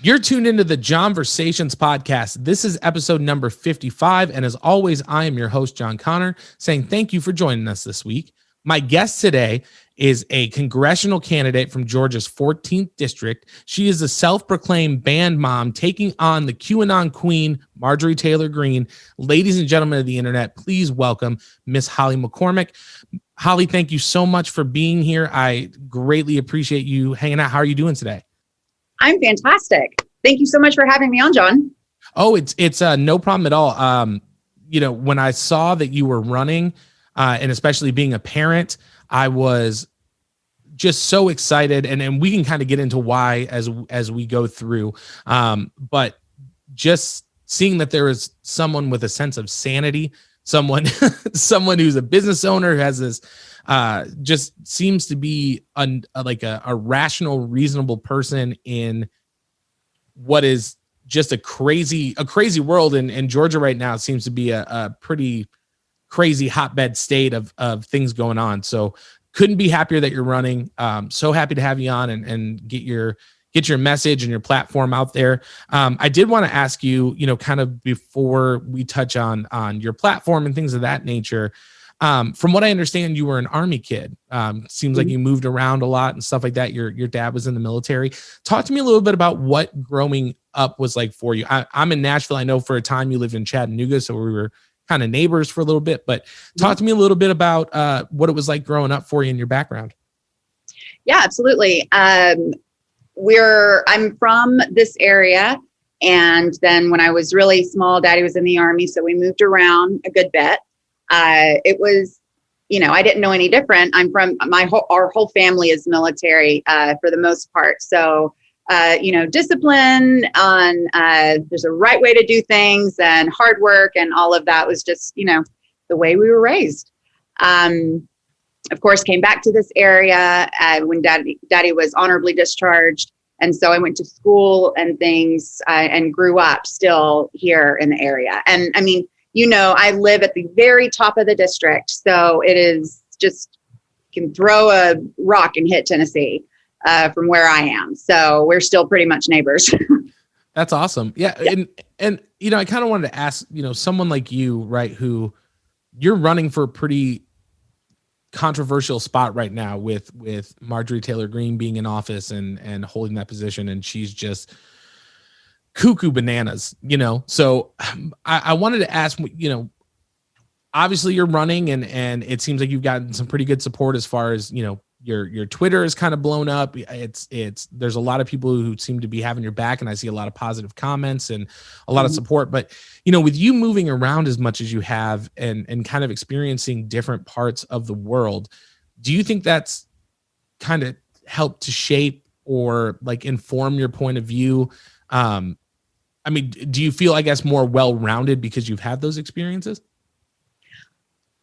You're tuned into the Johnversations Podcast. This is episode number 55. And as always, I am your host, John Connor, saying thank you for joining us this week. My guest today is a congressional candidate from Georgia's 14th district. She is a self-proclaimed band mom taking on the QAnon queen, Marjorie Taylor Green. Ladies and gentlemen of the internet, please welcome Miss Holly McCormack. Holly, thank you so much for being here. I greatly appreciate you hanging out. How are you doing today? I'm fantastic. Thank you so much for having me on, John. Oh, it's no problem at all. When I saw that you were running, and especially being a parent, I was just so excited, and we can kind of get into why as we go through. But just seeing that there is someone with a sense of sanity, someone who's a business owner who has this, just seems to be a rational, reasonable person in what is just a crazy world. In Georgia right now, it seems to be a pretty crazy hotbed state of things going on. So couldn't be happier that you're running. So happy to have you on and get your message and your platform out there. I did want to ask you, kind of before we touch on your platform and things of that nature. From what I understand, you were an Army kid. Seems like you moved around a lot and stuff like that. Your dad was in the military. Talk to me a little bit about what growing up was like for you. I'm in Nashville. I know for a time you lived in Chattanooga, so we were kind of neighbors for a little bit. But talk to me a little bit about what it was like growing up for you and your background. Yeah, absolutely. I'm from this area. And then when I was really small, Daddy was in the Army, so we moved around a good bit. It was, I didn't know any different. Our whole family is military, for the most part. So, discipline on, there's a right way to do things, and hard work and all of that was just, the way we were raised. Of course, came back to this area, when daddy was honorably discharged. And so I went to school and things, and grew up still here in the area. And I mean, I live at the very top of the district. So it is just, you can throw a rock and hit Tennessee from where I am. So we're still pretty much neighbors. That's awesome. Yeah. And I kind of wanted to ask, someone like you, right, who you're running for a pretty controversial spot right now with Marjorie Taylor Green being in office and holding that position. And she's just cuckoo bananas, so I wanted to ask, obviously you're running and it seems like you've gotten some pretty good support as far as, your Twitter is kind of blown up. There's a lot of people who seem to be having your back, and I see a lot of positive comments and a lot of support. But, with you moving around as much as you have and kind of experiencing different parts of the world, do you think that's kind of helped to shape or like inform your point of view? Do you feel, I guess, more well-rounded because you've had those experiences?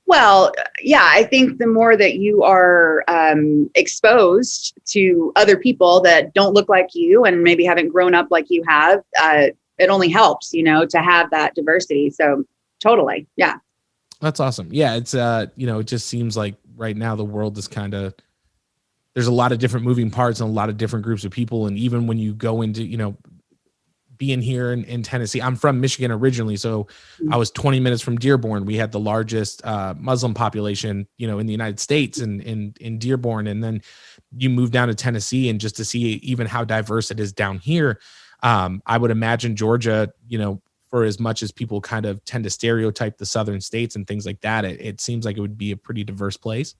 Well, yeah, I think the more that you are exposed to other people that don't look like you and maybe haven't grown up like you have, it only helps, to have that diversity. So totally. Yeah. That's awesome. Yeah. It's, it just seems like right now the world is kind of, there's a lot of different moving parts and a lot of different groups of people. And even when you go into, being here in Tennessee, I'm from Michigan originally. So I was 20 minutes from Dearborn. We had the largest Muslim population, in the United States in Dearborn. And then you move down to Tennessee, and just to see even how diverse it is down here. I would imagine Georgia, for as much as people kind of tend to stereotype the southern states and things like that, it seems like it would be a pretty diverse place.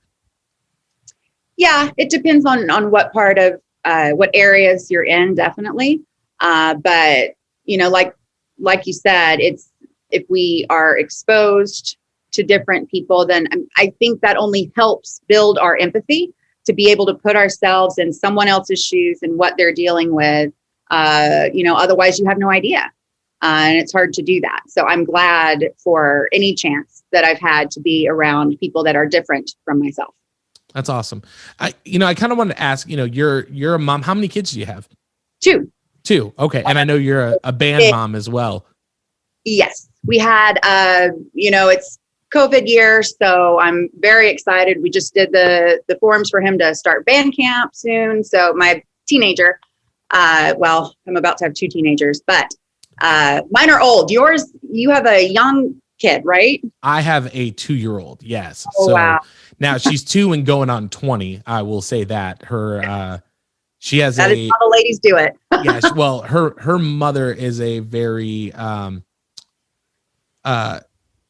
Yeah, it depends on what part of what areas you're in, definitely. But like you said, if we are exposed to different people, then I think that only helps build our empathy to be able to put ourselves in someone else's shoes and what they're dealing with. Otherwise you have no idea. And it's hard to do that. So I'm glad for any chance that I've had to be around people that are different from myself. That's awesome. I kind of wanted to ask, you're a mom. How many kids do you have? Two. Okay. And I know you're a band mom as well. Yes. We had, it's COVID year, so I'm very excited. We just did the forms for him to start band camp soon. So my teenager, Well, I'm about to have 2 teenagers, but mine are old. Yours, you have a young kid, right? I have a 2-year-old. Yes. Oh, So wow. now she's 2 and going on 20. I will say that she has That is how the ladies do it. yeah. Well, her mother is a very,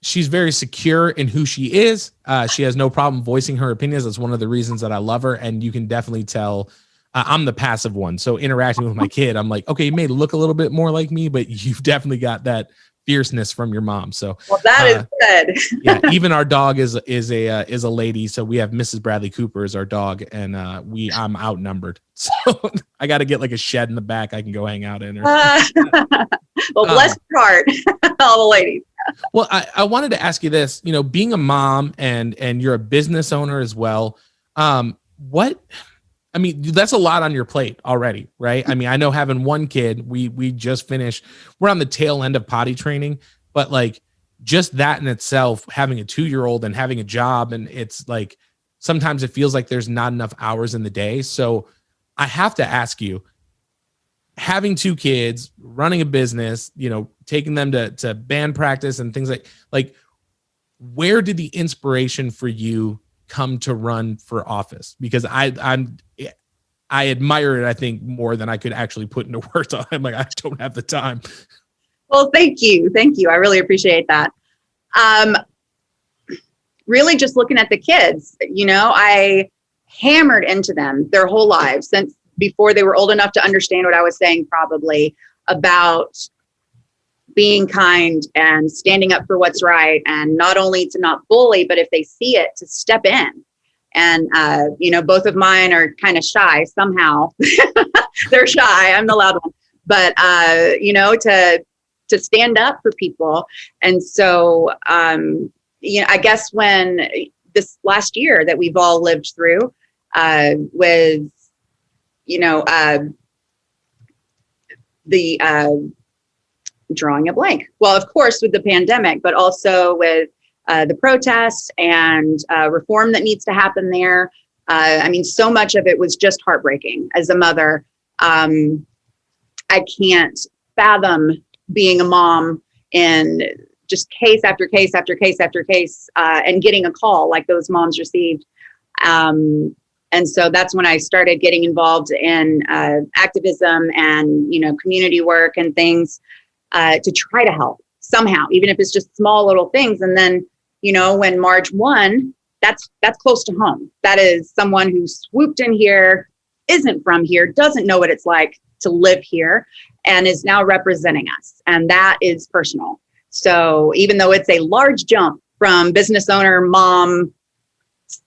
she's very secure in who she is. She has no problem voicing her opinions. That's one of the reasons that I love her. And you can definitely tell I'm the passive one. So interacting with my kid, I'm like, okay, you may look a little bit more like me, but you've definitely got that fierceness from your mom. So well, that is good. yeah, even our dog is a lady. So we have Mrs. Bradley Cooper as our dog, and I'm outnumbered. So I got to get like a shed in the back I can go hang out in. Well, bless your heart, all the ladies. Well, I wanted to ask you this, being a mom and you're a business owner as well. That's a lot on your plate already, right? I mean, I know having one kid, we just finished, we're on the tail end of potty training, but like just that in itself, having a 2-year-old and having a job, and it's like, sometimes it feels like there's not enough hours in the day. So I have to ask you, having 2 kids, running a business, taking them to band practice and things like where did the inspiration for you come to run for office? Because I admire it, I think, more than I could actually put into words. I'm like, I don't have the time. Well, thank you. I really appreciate that. Really just looking at the kids, I hammered into them their whole lives since before they were old enough to understand what I was saying, probably, about being kind and standing up for what's right, and not only to not bully, but if they see it, to step in. And, both of mine are kind of shy somehow. They're shy. I'm the loud one, but, to stand up for people. And so, I guess when this last year that we've all lived through, with, the drawing a blank. Well, of course, with the pandemic, but also with the protests and reform that needs to happen there. So much of it was just heartbreaking. As a mother, I can't fathom being a mom in just case after case after case after case, and getting a call like those moms received. And so that's when I started getting involved in activism and, community work and things to try to help somehow, even if it's just small little things. And then, when Marge won, that's close to home. That is someone who swooped in here, isn't from here, doesn't know what it's like to live here, and is now representing us. And that is personal. So even though it's a large jump from business owner, mom,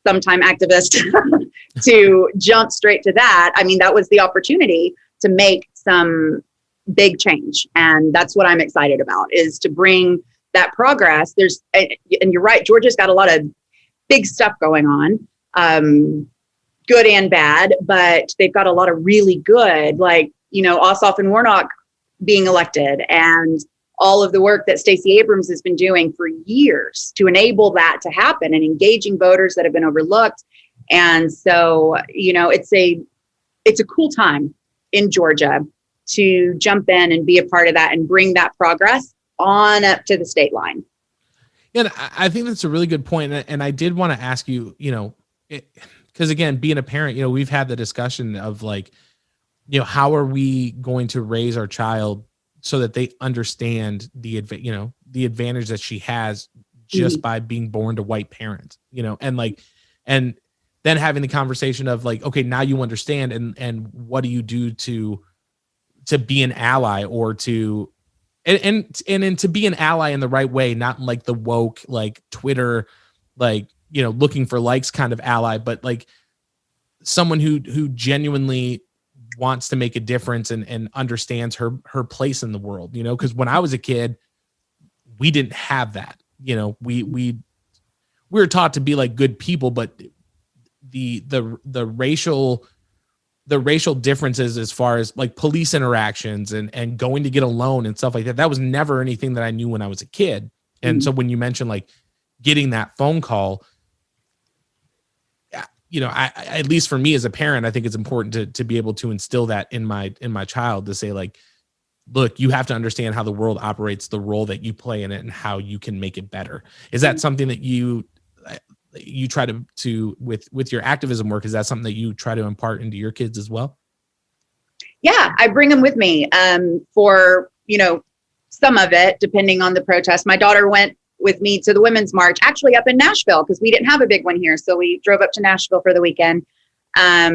sometime activist to jump straight to that, that was the opportunity to make some big change. And that's what I'm excited about, is to bring that progress. And you're right, Georgia's got a lot of big stuff going on, good and bad, but they've got a lot of really good, like, Ossoff and Warnock being elected, and all of the work that Stacey Abrams has been doing for years to enable that to happen, and engaging voters that have been overlooked. And so, it's a cool time in Georgia to jump in and be a part of that and bring that progress on up to the state line. Yeah, I think that's a really good point. And I did want to ask you, because again, being a parent, we've had the discussion of like, how are we going to raise our child so that they understand the advantage that she has just by being born to white parents, and then having the conversation of like, okay, now you understand. And what do you do to be an ally, or to to be an ally in the right way, not like the woke, like Twitter, like, looking for likes kind of ally, but like someone who genuinely wants to make a difference and understands her place in the world, because when I was a kid, we didn't have that. We were taught to be like good people, but the racial differences as far as like police interactions and going to get a loan and stuff like that was never anything that I knew when I was a kid. And so when you mentioned like getting that phone call, at least for me as a parent, I think it's important to be able to instill that in my child, to say like, look, you have to understand how the world operates, the role that you play in it, and how you can make it better. Is that something that you try to with your activism work? Is that something that you try to impart into your kids as well? Yeah, I bring them with me for, some of it, depending on the protest. My daughter went with me to the Women's March, actually up in Nashville, because we didn't have a big one here. So we drove up to Nashville for the weekend. I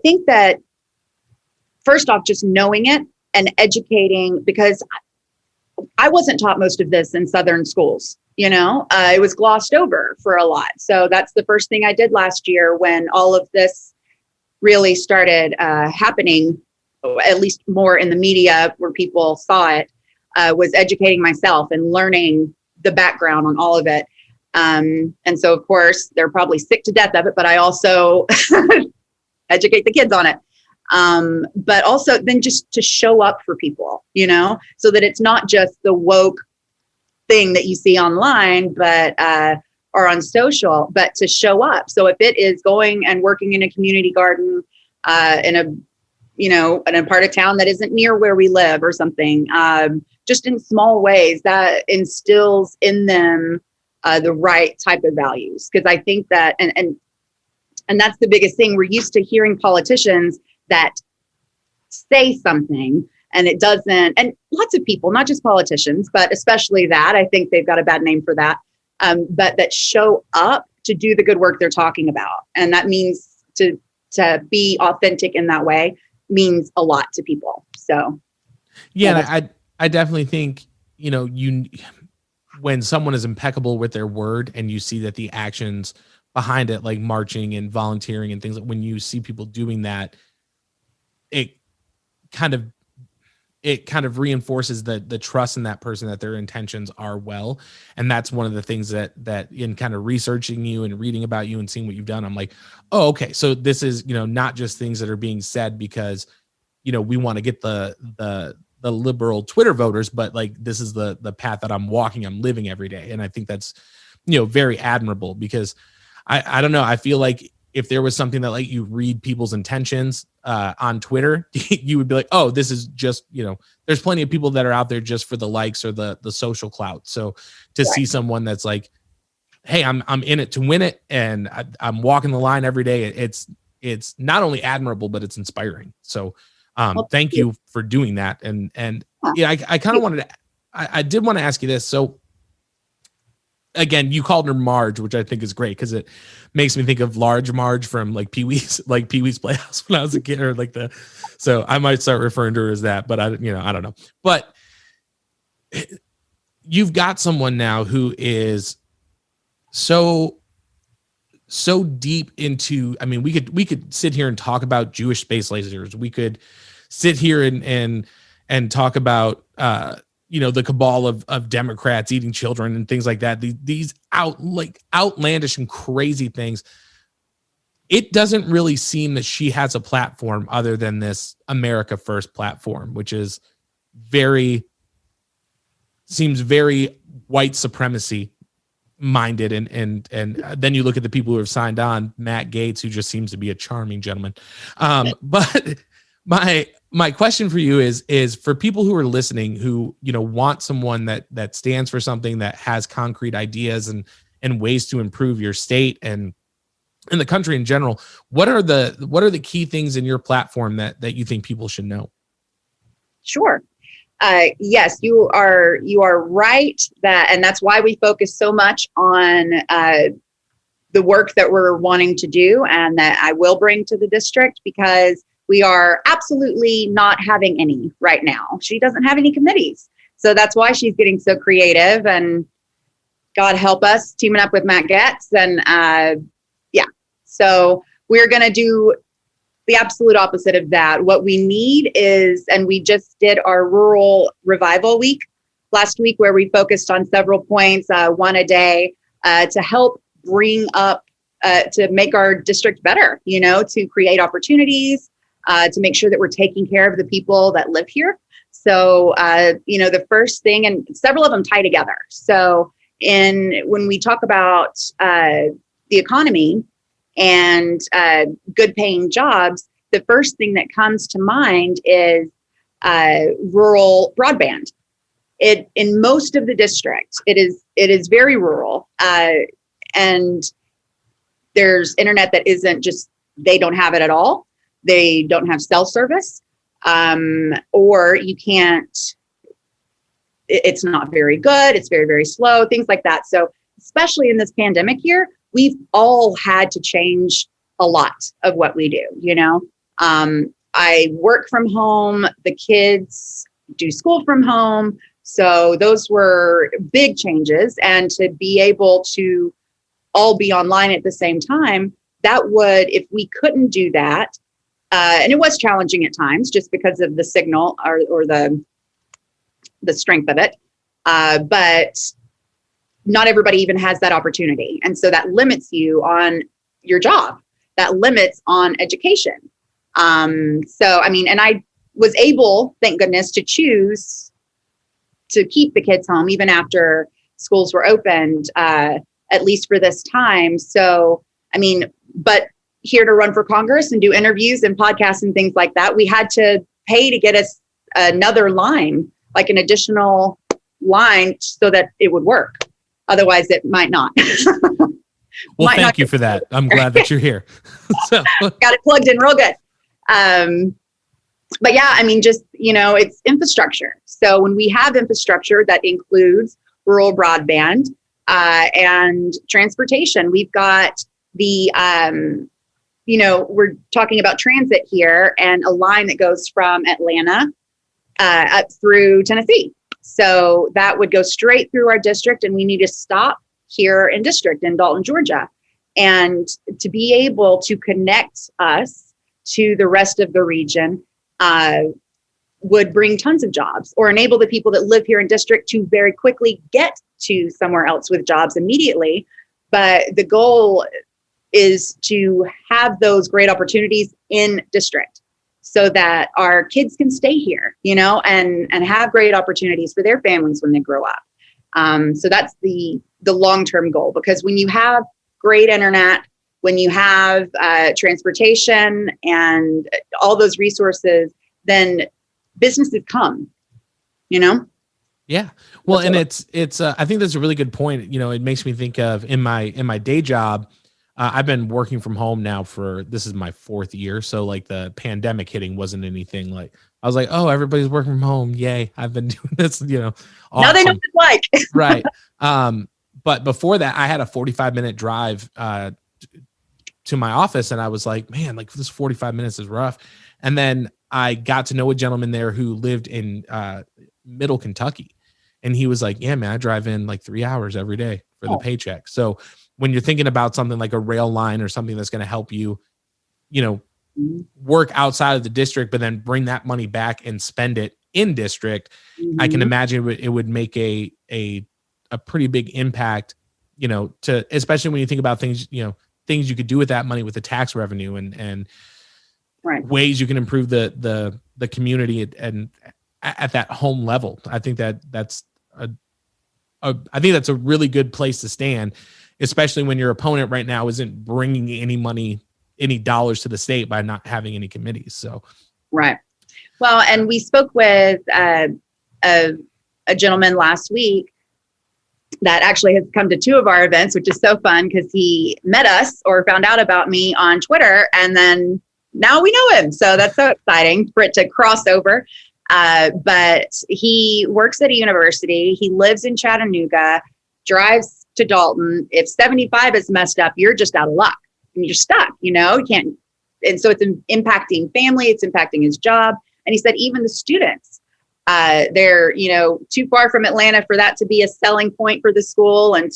think that first off, just knowing it and educating, because I wasn't taught most of this in Southern schools. It was glossed over for a lot. So that's the first thing I did last year when all of this really started happening, at least more in the media where people saw it, was educating myself and learning the background on all of it. And so, of course, they're probably sick to death of it, but I also educate the kids on it. But also then just to show up for people, so that it's not just the woke thing that you see online, but or on social, but to show up. So if it is going and working in a community garden in a part of town that isn't near where we live or something, just in small ways, that instills in them the right type of values. Because I think that, and that's the biggest thing. We're used to hearing politicians that say something and it doesn't, and lots of people, not just politicians, but especially that, I think they've got a bad name for that, but that show up to do the good work they're talking about. And that means to be authentic in that way means a lot to people. So yeah, I definitely think, when someone is impeccable with their word and you see that the actions behind it, like marching and volunteering and things, like when you see people doing that, it kind of reinforces the trust in that person, that their intentions are well. And that's one of the things that in kind of researching you and reading about you and seeing what you've done, I'm like, oh, okay. So this is, not just things that are being said because, we want to get the liberal Twitter voters, but like, this is the path that I'm walking, I'm living every day. And I think that's, very admirable, because I don't know. I feel like if there was something that like you read people's intentions on Twitter, you would be like, oh, this is just, there's plenty of people that are out there just for the likes or the social clout. So to see someone that's like, hey, I'm in it to win it, and I'm walking the line every day, it's not only admirable, but it's inspiring. So thank you for doing that. And yeah, I kind of wanted to, I did want to ask you this. So again, you called her Marge, which I think is great because it makes me think of Large Marge from like Pee-wee's Playhouse when I was a kid, or like so I might start referring to her as that, but I don't know. But you've got someone now who is so deep into, I mean, we could sit here and talk about Jewish space lasers. We could sit here and talk about, the cabal of Democrats eating children and things like that. These outlandish and crazy things. It doesn't really seem that she has a platform other than this America First platform, which is seems very white supremacy minded. And then you look at the people who have signed on, Matt Gaetz, who just seems to be a charming gentleman. But my question for you is for people who are listening, who, want someone that stands for something, that has concrete ideas and ways to improve your state and in the country in general, what are the key things in your platform that you think people should know? Sure. Yes, you are right and that's why we focus so much on the work that we're wanting to do and that I will bring to the district, because we are absolutely not having any right now. She doesn't have any committees. So that's why she's getting so creative, and God help us teaming up with Matt Gaetz. And so we're going to do the absolute opposite of that. What we need is, and we just did our rural revival week last week, where we focused on several points, one a day, to help bring up, to make our district better, to create opportunities, to make sure that we're taking care of the people that live here. So, the first thing, and several of them tie together. So when we talk about the economy, and good paying jobs, the first thing that comes to mind is rural broadband. In most of the district, it is very rural, and there's internet that isn't just, they don't have it at all. They don't have cell service, or you can't, it's not very good. It's very, very slow, things like that. So especially in this pandemic year, we've all had to change a lot of what we do. I work from home, the kids do school from home. So those were big changes. And to be able to all be online at the same time, that would, if we couldn't do that, and it was challenging at times just because of the signal or the strength of it. But not everybody even has that opportunity. And so that limits you on your job, that limits on education. And I was able, thank goodness, to choose to keep the kids home even after schools were opened, at least for this time. So, but here to run for Congress and do interviews and podcasts and things like that, we had to pay to get us another line, like an additional line so that it would work. Otherwise it might not. Well, thank you for that. I'm glad that you're here. So. Got it plugged in real good. But yeah, it's infrastructure. So when we have infrastructure that includes rural broadband and transportation, we've got the, we're talking about transit here and a line that goes from Atlanta up through Tennessee. So that would go straight through our district, and we need to stop here in district in Dalton, Georgia. And to be able to connect us to the rest of the region would bring tons of jobs, or enable the people that live here in district to very quickly get to somewhere else with jobs immediately. But the goal is to have those great opportunities in district so that our kids can stay here, and have great opportunities for their families when they grow up. So that's the long-term goal, because when you have great internet, when you have transportation and all those resources, then businesses come, Yeah. Well, and it's I think that's a really good point. It makes me think of in my day job, I've been working from home now this is my 4th year. So like the pandemic hitting wasn't anything like, I was like, oh, everybody's working from home. Yay. I've been doing this, awesome. Now they know what it's like. Right. But before that, I had a 45-minute drive to my office, and I was like, man, like this 45 minutes is rough. And then I got to know a gentleman there who lived in Middle Kentucky. And he was like, yeah, man, I drive in like 3 hours every day for the paycheck. So when you're thinking about something like a rail line or something that's going to help you, work outside of the district, but then bring that money back and spend it in district, I can imagine it would make a pretty big impact, to, especially when you think about things you could do with that money with the tax revenue and right. ways you can improve the community and at that home level. I think that's a really good place to stand, especially when your opponent right now isn't bringing any dollars to the state by not having any committees. So, right. Well, and we spoke with a gentleman last week that actually has come to 2 of our events, which is so fun because he met us or found out about me on Twitter, and then now we know him. So that's so exciting for it to cross over. But he works at a university. He lives in Chattanooga, drives to Dalton. If 75 is messed up, you're just out of luck and you're stuck, you can't. And so it's impacting family. It's impacting his job. And he said, even the students, they're, too far from Atlanta for that to be a selling point for the school. And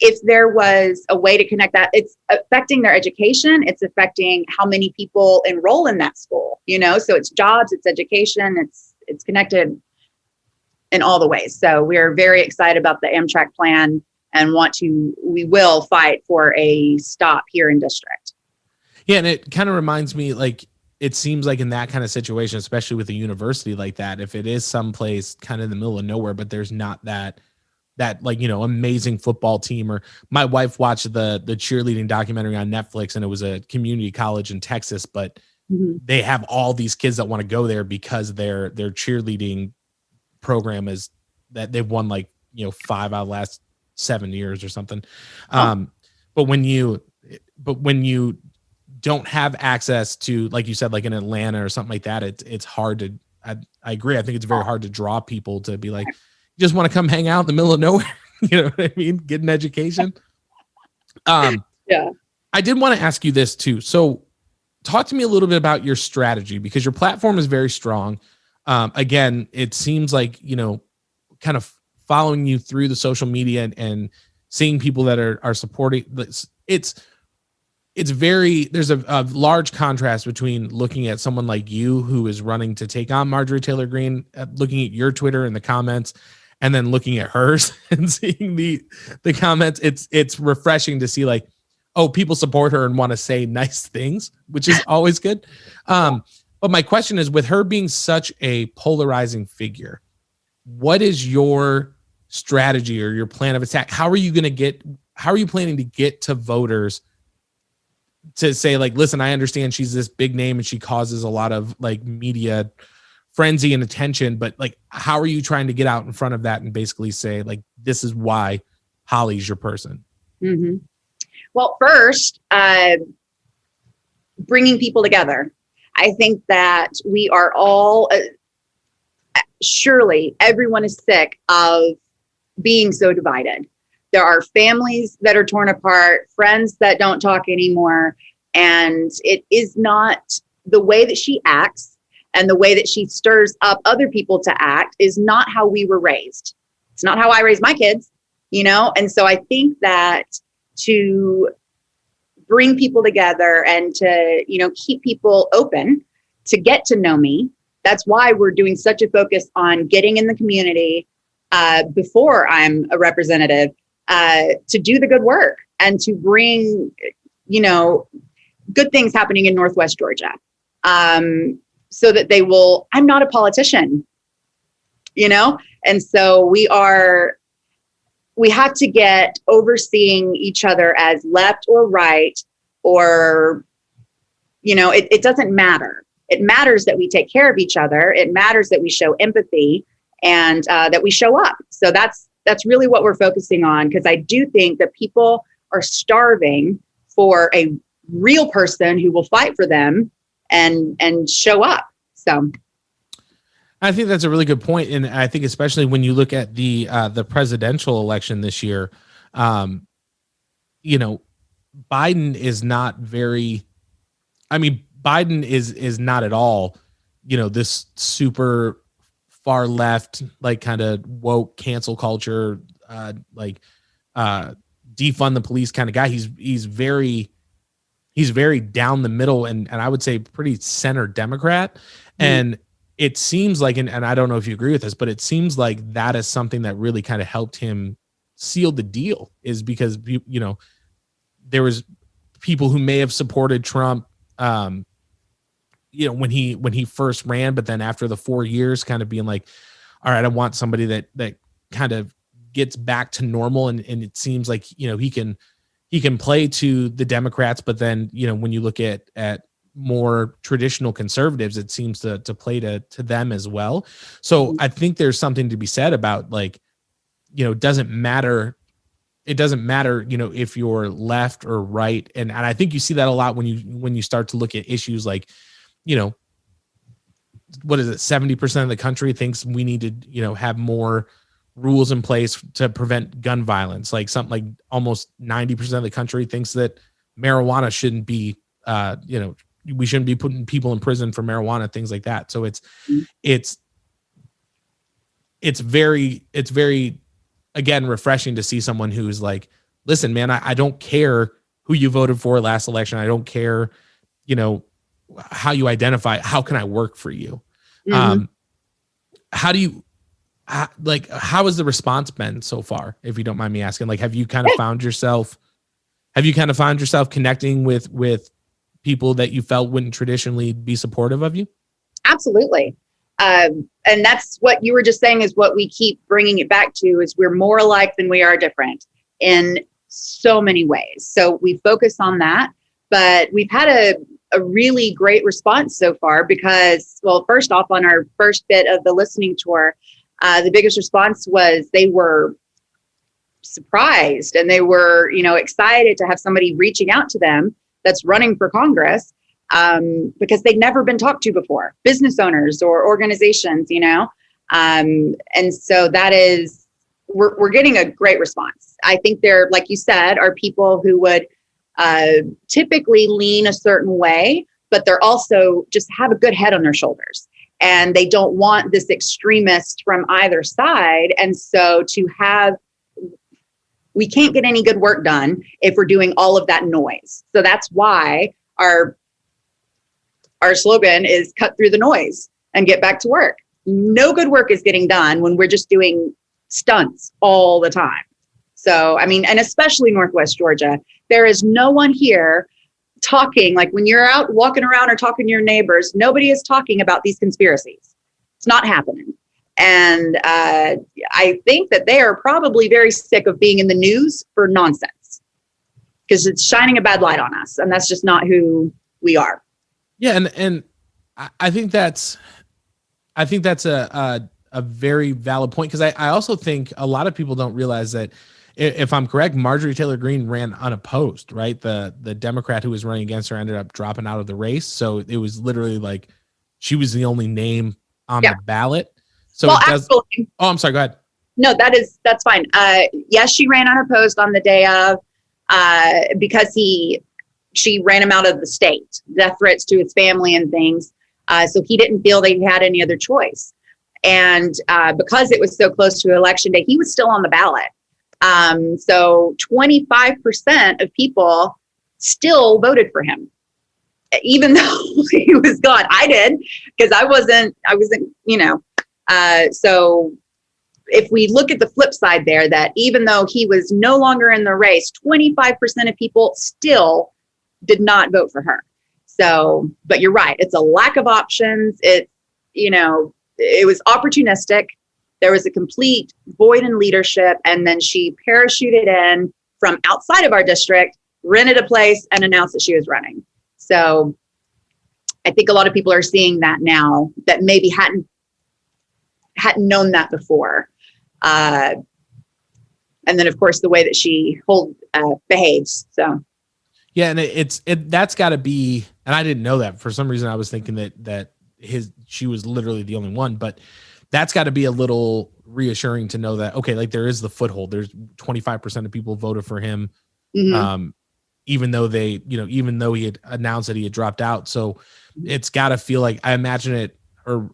if there was a way to connect that, it's affecting their education. It's affecting how many people enroll in that school, so it's jobs, it's education, it's connected in all the ways. So we are very excited about the Amtrak plan and we will fight for a stop here in district. Yeah. And it kind of reminds me, like, it seems like in that kind of situation, especially with a university like that, if it is someplace kind of in the middle of nowhere, but there's not that that like, amazing football team. Or my wife watched the cheerleading documentary on Netflix, and it was a community college in Texas, but they have all these kids that want to go there because their cheerleading program is that they've won like, 5 out of the last 7 years or something. But when you don't have access to, like you said, like in Atlanta or something like that, it's hard to, I agree. I think it's very hard to draw people to be like, you just want to come hang out in the middle of nowhere. You know what I mean? Get an education. Yeah. I did want to ask you this too. So talk to me a little bit about your strategy, because your platform is very strong. Again, it seems like, kind of following you through the social media and seeing people that are supporting this. There's a large contrast between looking at someone like you who is running to take on Marjorie Taylor Green, looking at your Twitter and the comments, and then looking at hers and seeing the comments. It's refreshing to see like, oh, people support her and want to say nice things, which is always good. But my question is, with her being such a polarizing figure, what is your strategy or your plan of attack? How are you planning to get to voters to say like, listen, I understand she's this big name and she causes a lot of like media frenzy and attention, but like, how are you trying to get out in front of that and basically say like, this is why Holly's your person? Mm-hmm. Well, first, bringing people together. I think that we are all, surely everyone is sick of being so divided. There are families that are torn apart, friends that don't talk anymore. And it is not the way that she acts and the way that she stirs up other people to act is not how we were raised. It's not how I raised my kids, And so I think that to bring people together and to, keep people open to get to know me. That's why we're doing such a focus on getting in the community before I'm a representative, to do the good work and to bring, good things happening in Northwest Georgia, so that I'm not a politician, and so we have to get overseeing each other as left or right, or, it doesn't matter. It matters that we take care of each other. It matters that we show empathy and that we show up. So that's really what we're focusing on, because I do think that people are starving for a real person who will fight for them and show up. So I think that's a really good point. And I think especially when you look at the presidential election this year, Biden is not very, Biden is not at all, this super far left, like kind of woke cancel culture, defund the police kind of guy. He's very down the middle and I would say pretty center Democrat. And it seems like, and I don't know if you agree with this, but it seems like that is something that really kind of helped him seal the deal, is because, there was people who may have supported Trump, when he first ran, but then after the 4 years kind of being like, all right, I want somebody that kind of gets back to normal. And it seems like, he can play to the Democrats, but then, when you look at more traditional conservatives, it seems to play to them as well. So I think there's something to be said about like, it doesn't matter, if you're left or right. And I think you see that a lot when you start to look at issues like, what is it? 70% of the country thinks we need to, have more rules in place to prevent gun violence. Like something like almost 90% of the country thinks that marijuana shouldn't be, we shouldn't be putting people in prison for marijuana, things like that. So it's very, again, refreshing to see someone who's like, listen, man, I don't care who you voted for last election. I don't care, how you identify. How can I work for you? How has the response been so far? If you don't mind me asking, like, have you kind of found yourself connecting with people that you felt wouldn't traditionally be supportive of you? Absolutely. And that's what you were just saying is what we keep bringing it back to is we're more alike than we are different in so many ways. So we focus on that, but we've had a really great response so far because, well, first off, on our first bit of the listening tour, the biggest response was they were surprised and they were, excited to have somebody reaching out to them that's running for Congress because they'd never been talked to before, business owners or organizations, and so that is, we're getting a great response. I think there, like you said, are people who would typically lean a certain way, but they're also just have a good head on their shoulders and they don't want this extremist from either side. And so we can't get any good work done if we're doing all of that noise. So that's why our slogan is cut through the noise and get back to work. No good work is getting done when we're just doing stunts all the time. So, and especially Northwest Georgia, there is no one here talking, like when you're out walking around or talking to your neighbors, nobody is talking about these conspiracies. It's not happening. And I think that they are probably very sick of being in the news for nonsense because it's shining a bad light on us. And that's just not who we are. Yeah. And I think that's a very valid point. Cause I also think a lot of people don't realize that if I'm correct, Marjorie Taylor Green ran unopposed, right? The Democrat who was running against her ended up dropping out of the race. So it was literally like she was the only name on the ballot. So well, it does. Absolutely. Oh, I'm sorry. Go ahead. No, that's fine. Yes, she ran unopposed on the day of because she ran him out of the state, death threats to his family and things. So he didn't feel that he had any other choice. And because it was so close to election day, he was still on the ballot. So 25% of people still voted for him, even though he was gone. I did because I wasn't, so if we look at the flip side there, that even though he was no longer in the race, 25% of people still did not vote for her. So, but you're right. It's a lack of options. It was opportunistic. There was a complete void in leadership. And then she parachuted in from outside of our district, rented a place and announced that she was running. So I think a lot of people are seeing that now that maybe hadn't known that before. And then of course the way that she behaves. So. Yeah. And that's gotta be, and I didn't know that. For some reason I was thinking that she was literally the only one, but that's got to be a little reassuring to know that, okay, like there is the foothold. There's 25% of people voted for him. Mm-hmm. Even though he had announced that he had dropped out. So it's got to feel like, I imagine it, or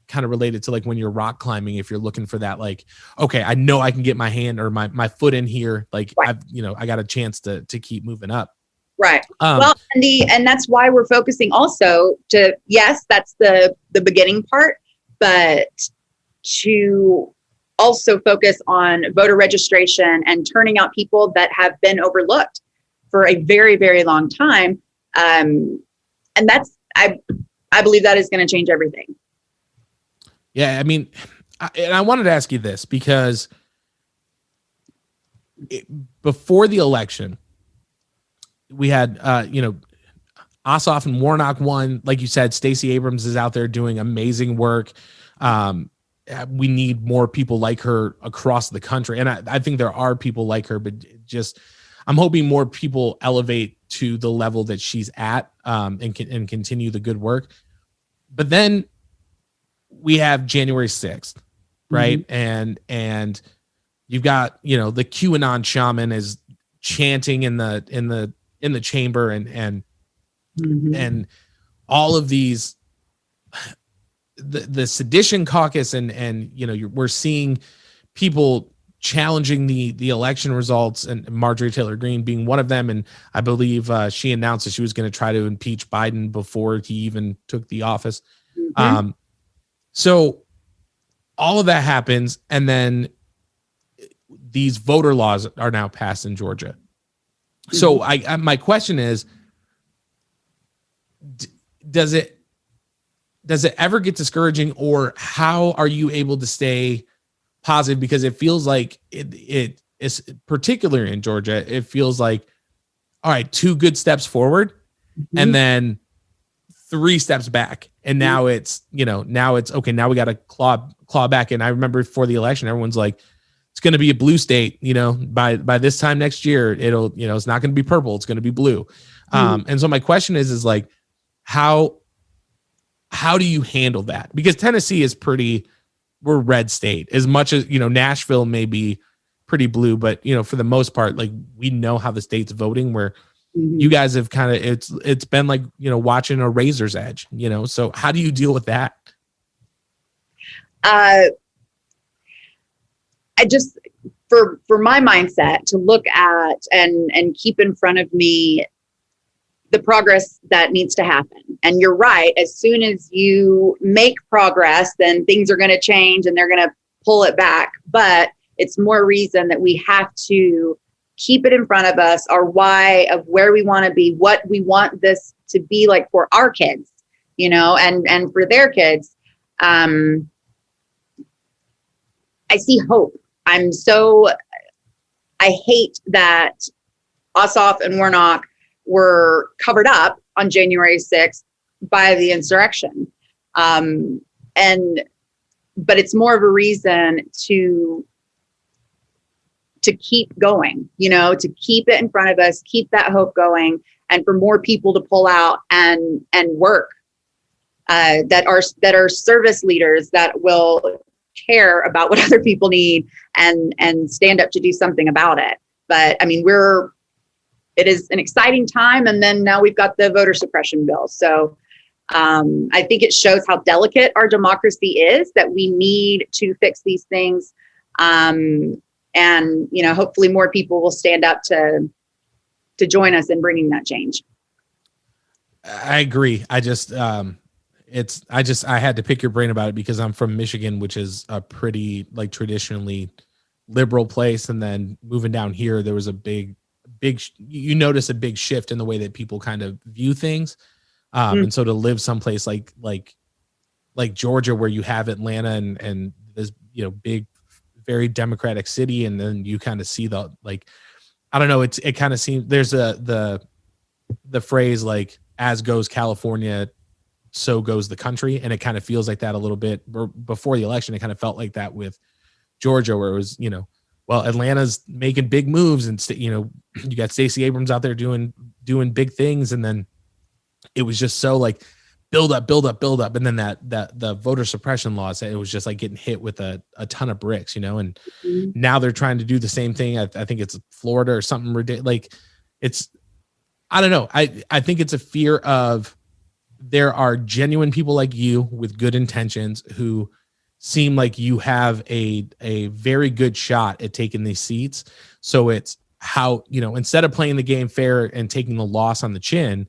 kind of related to like when you're rock climbing, if you're looking for that, like, okay, I know I can get my hand or my foot in here. Like right. I got a chance to keep moving up. Right. Well, and that's why we're focusing also to, yes, that's the beginning part, but to also focus on voter registration and turning out people that have been overlooked for a very, very long time. And that's, I believe that is going to change everything. Yeah. I wanted to ask you this because before the election, we had, Ossoff and Warnock won. Like you said, Stacey Abrams is out there doing amazing work. We need more people like her across the country. And I think there are people like her, but just, I'm hoping more people elevate to the level that she's at, and continue the good work. But then we have January 6th, right? Mm-hmm. And you've got, the QAnon shaman is chanting in the chamber and all of these, the sedition caucus and we're seeing people challenging the election results, and Marjorie Taylor Green being one of them. And I believe she announced that she was going to try to impeach Biden before he even took the office. Mm-hmm. So all of that happens. And then these voter laws are now passed in Georgia. Mm-hmm. So my question is, does does it ever get discouraging, or how are you able to stay positive? Because it feels like it is, particularly in Georgia, it feels like, all right, 2 good steps forward and then 3 steps back. And now it's, okay, now we got to claw back. And I remember before the election, everyone's like, it's going to be a blue state, by this time next year, it'll, it's not going to be purple. It's going to be blue. And so my question is like, how do you handle that? Because Tennessee is we're red state, as much as, Nashville may be pretty blue, but for the most part, like, we know how the state's voting, where you guys have kind of, it's been like, watching a razor's edge, so how do you deal with that? I just, for my mindset, to look at and keep in front of me the progress that needs to happen. And you're right, as soon as you make progress, then things are going to change and they're going to pull it back. But it's more reason that we have to keep it in front of us, our why of where we want to be, what we want this to be like for our kids, and for their kids. I see hope. I hate that Ossoff and Warnock were covered up on January 6th by the insurrection. But it's more of a reason to keep going, to keep it in front of us, keep that hope going, and for more people to pull out and work, that are service leaders that will care about what other people need and stand up to do something about it. But I mean, it is an exciting time. And then now we've got the voter suppression bill. So I think it shows how delicate our democracy is, that we need to fix these things. And, hopefully more people will stand up to join us in bringing that change. I agree. I had to pick your brain about it because I'm from Michigan, which is a pretty like traditionally liberal place. And then moving down here, there was a big, you notice a big shift in the way that people kind of view things. And so to live someplace like Georgia, where you have Atlanta and this, big, very democratic city. And then you kind of see I don't know, it kind of seems there's the phrase like, as goes California, so goes the country. And it kind of feels like that a little bit before the election. It kind of felt like that with Georgia, where it was, well, Atlanta's making big moves and, you got Stacey Abrams out there doing big things. And then it was just so like build up. And then the voter suppression laws, it was just like getting hit with a ton of bricks, and now they're trying to do the same thing. I think it's Florida or something ridiculous. Like I don't know. I think it's a fear of, there are genuine people like you with good intentions who seem like you have a very good shot at taking these seats. So it's how, instead of playing the game fair and taking the loss on the chin,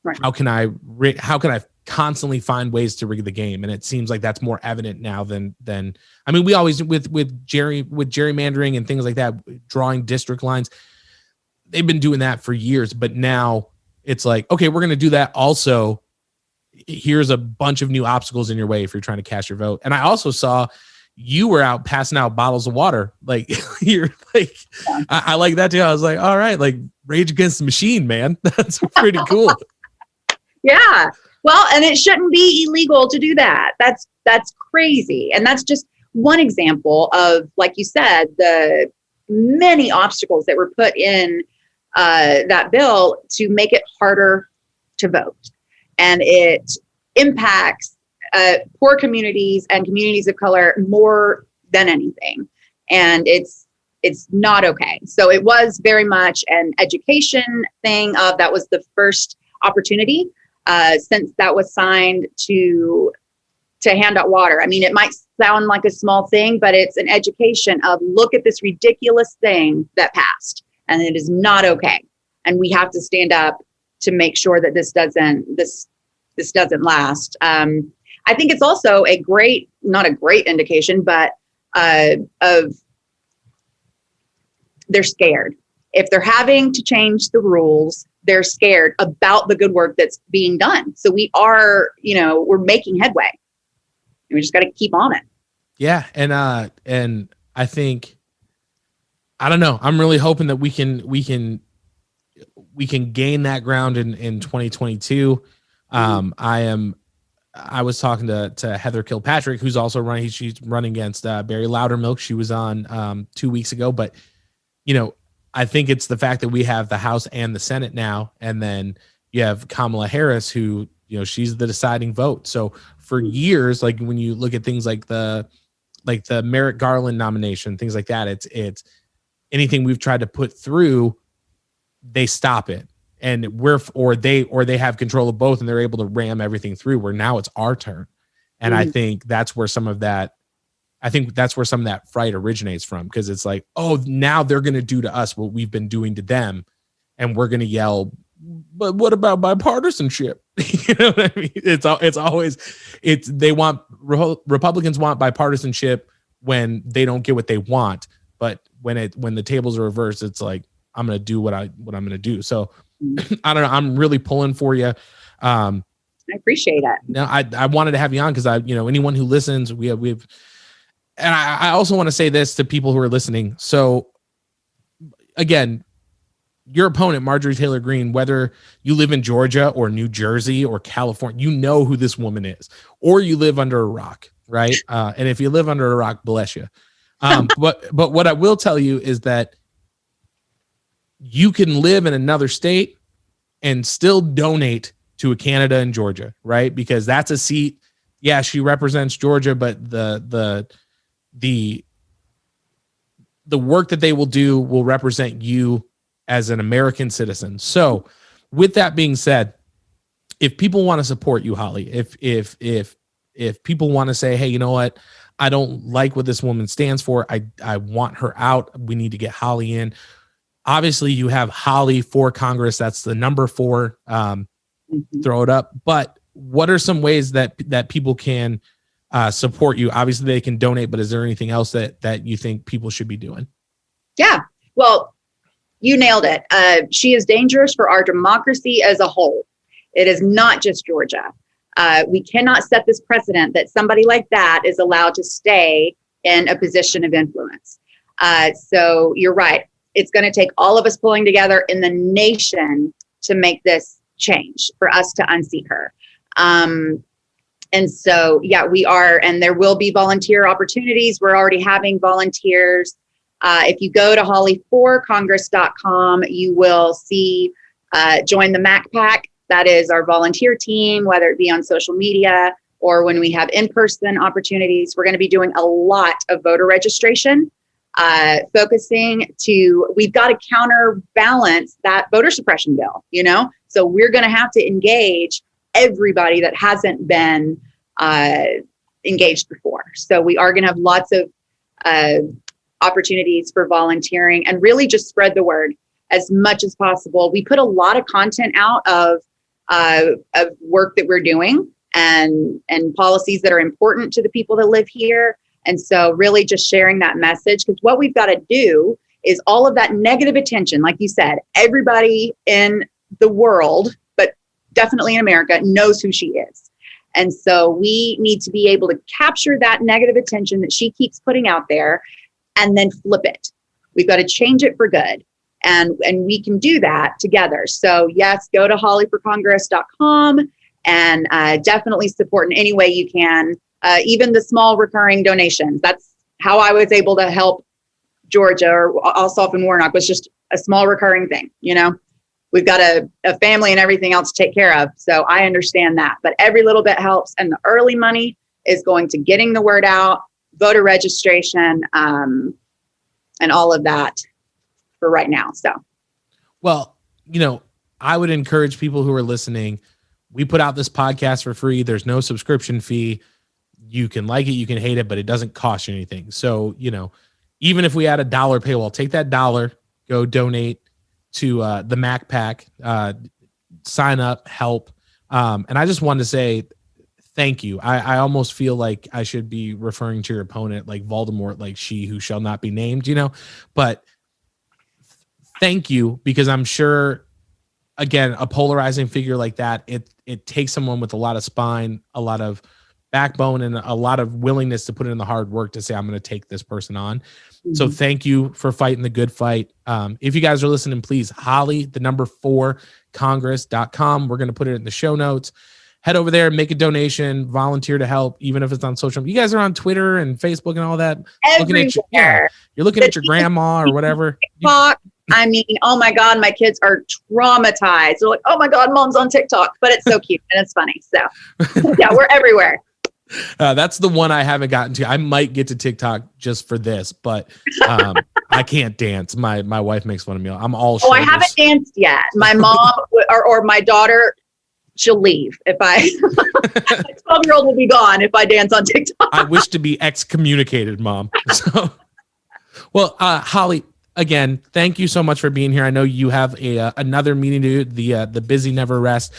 right, how can I constantly find ways to rig the game? And it seems like that's more evident now than I mean, we always with gerrymandering and things like that, drawing district lines, they've been doing that for years, but now it's like, okay, we're going to do that also. Here's a bunch of new obstacles in your way if you're trying to cast your vote. And I also saw you were out passing out bottles of water. Like you're like, I like that too. I was like, all right, like Rage Against the Machine, man. That's pretty cool. Yeah. Well, and it shouldn't be illegal to do that. That's crazy. And that's just one example of, like you said, the many obstacles that were put in that bill to make it harder to vote. And it impacts poor communities and communities of color more than anything. And it's not okay. So it was very much an education thing of, that was the first opportunity since that was signed to hand out water. I mean, it might sound like a small thing, but it's an education of, look at this ridiculous thing that passed, and it is not okay. And we have to stand up to make sure that this doesn't last. I think it's also not a great indication, but of they're scared. If they're having to change the rules, they're scared about the good work that's being done. So we are, we're making headway. And we just got to keep on it. Yeah. And I think, I don't know, I'm really hoping that we can gain that ground in 2022. I was talking to Heather Kilpatrick, who's also running. She's running against Barry Loudermilk. She was on 2 weeks ago, but I think it's the fact that we have the House and the Senate now, and then you have Kamala Harris, who she's the deciding vote. So for years, like when you look at things like the Merrick Garland nomination, things like that, it's anything we've tried to put through, they stop it. And they have control of both, and they're able to ram everything through, where now it's our turn. And I think that's where some of that fright originates from, because it's like, oh, now they're going to do to us what we've been doing to them. And we're going to yell, but what about bipartisanship? You know what I mean? Republicans want bipartisanship when they don't get what they want. But when the tables are reversed, it's like, I'm going to do what I'm going to do. So I don't know. I'm really pulling for you. I appreciate it. No, I wanted to have you on because anyone who listens, we've, and I also want to say this to people who are listening. So again, your opponent, Marjorie Taylor Green, whether you live in Georgia or New Jersey or California, you know who this woman is, or you live under a rock, right? And if you live under a rock, bless you. But what I will tell you is that you can live in another state and still donate to a Canada and Georgia, right? Because that's a seat. Yeah, she represents Georgia, but the work that they will do will represent you as an American citizen. So with that being said, if people want to support you, Holly, if people want to say, hey, you know what? I don't like what this woman stands for. I want her out. We need to get Holly in. Obviously, you have Holly for Congress. That's the number 4. Throw it up. But what are some ways that people can support you? Obviously, they can donate, but is there anything else that you think people should be doing? Yeah. Well, you nailed it. She is dangerous for our democracy as a whole. It is not just Georgia. We cannot set this precedent that somebody like that is allowed to stay in a position of influence. So you're right. It's going to take all of us pulling together in the nation to make this change, for us to unseat her. And so, yeah, we are, and there will be volunteer opportunities. We're already having volunteers. If you go to hollyforcongress.com, you will see join the McPack. That is our volunteer team, whether it be on social media or when we have in-person opportunities. We're going to be doing a lot of voter registration, we've got to counterbalance that voter suppression bill, So we're going to have to engage everybody that hasn't been engaged before. So we are going to have lots of opportunities for volunteering, and really just spread the word as much as possible. We put a lot of content out of work that we're doing and policies that are important to the people that live here. And so really just sharing that message, because what we've got to do is all of that negative attention, like you said, everybody in the world, but definitely in America, knows who she is. And so we need to be able to capture that negative attention that she keeps putting out there and then flip it. We've got to change it for good. And we can do that together. So yes, go to hollyforcongress.com and definitely support in any way you can. Even the small recurring donations. That's how I was able to help Georgia, or Ossoff and Warnock, was just a small recurring thing. We've got a family and everything else to take care of. So I understand that, but every little bit helps. And the early money is going to getting the word out, voter registration, and all of that for right now. So, well, I would encourage people who are listening. We put out this podcast for free. There's no subscription fee. You can like it, you can hate it, but it doesn't cost you anything. So, even if we add $1 paywall, take that $1, go donate to the MacPack, sign up, help. And I just wanted to say thank you. I almost feel like I should be referring to your opponent like Voldemort, like she who shall not be named, but thank you, because I'm sure, again, a polarizing figure like that, it takes someone with a lot of spine, a lot of backbone, and a lot of willingness to put in the hard work to say, I'm going to take this person on. So thank you for fighting the good fight. If you guys are listening, please, Holly, the number 4, Congress.com. We're going to put it in the show notes. Head over there, make a donation, volunteer to help, even if it's on social. You guys are on Twitter and Facebook and all that. Everywhere. You're looking at your grandma or whatever. TikTok. I mean, oh my God, my kids are traumatized. They're like, oh my God, mom's on TikTok, but it's so cute and it's funny. So yeah, we're everywhere. That's the one I haven't gotten to. I might get to TikTok just for this, but I can't dance. My wife makes fun of me. I'm all shoulders. I haven't danced yet. My mom or my daughter, she'll leave if I. My 12-year-old will be gone if I dance on TikTok. I wish to be excommunicated, Mom. So, well, Holly, again, thank you so much for being here. I know you have another meeting to do. The busy never rest.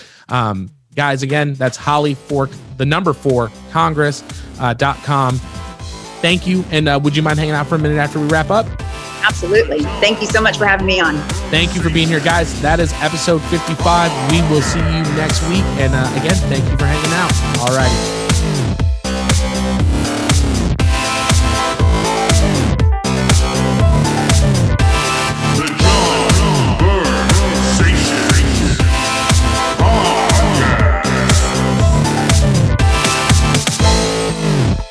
Guys, again, that's Holly Fork, the number 4, Congress.com. Thank you. And would you mind hanging out for a minute after we wrap up? Absolutely. Thank you so much for having me on. Thank you for being here, guys. That is episode 55. We will see you next week. And again, thank you for hanging out. All righty.